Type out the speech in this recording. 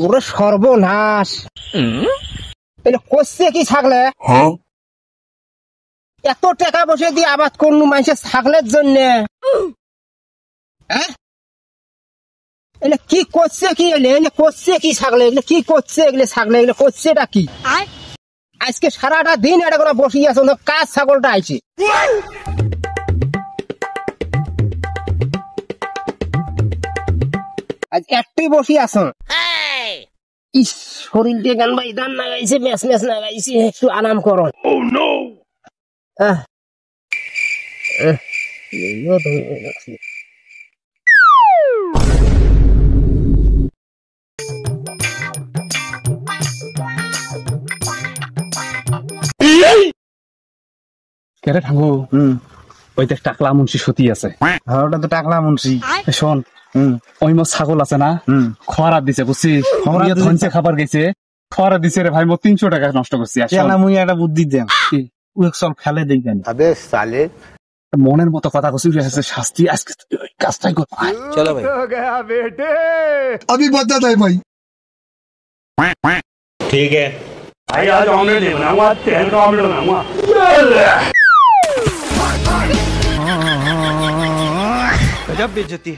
ওরে সর্বনাশ, তাহলে করছে কি ছাগলে? এত টাকা বসে দিয়ে আবাদ করলু মানুষের ছাগলের জন্য, হ্যাঁ? এলে কি করছে কি? এলে করছে কি ছাগলে? এগুলো কি করছে? এগুলো ছাগলে এগুলো করছে এটা কি? আজকে সারাটা দিন এটা করে বসে আছে, কাজ ছাগলটা আইছে। আজ একটাই বসে আছো, ইস শরীরটা গান ভাই দান লাগাইছে, ম্যাচ ম্যাচ লাগাইছে, একটু আরাম করো। কেরে ঠাঙ্গু, ওই দেখ টাকলা মুন্সি সতী আছে। ওটা তো টাকলা মুন্সি। শোন, ওই মোর ছাগল আছে না, খরা দিছে বুঝছিস, ধনছে খাবার গেছে, খরা দিছে রে ভাই, মোর 300 টাকা নষ্ট করছি। মুই একটা বুদ্ধি দেন, চল ফেলে দেখবেন। মনের মতো কথা কছি, শাস্তি আজকে ওই কাজটাই কর। চলো ভাই, अभी बता है भाई। ठीक है भाई, आज ऑमलेट नहीं बनाऊंगा, आज तेल का ऑमलेट बनाऊंगा। गजब बेइज्जती है।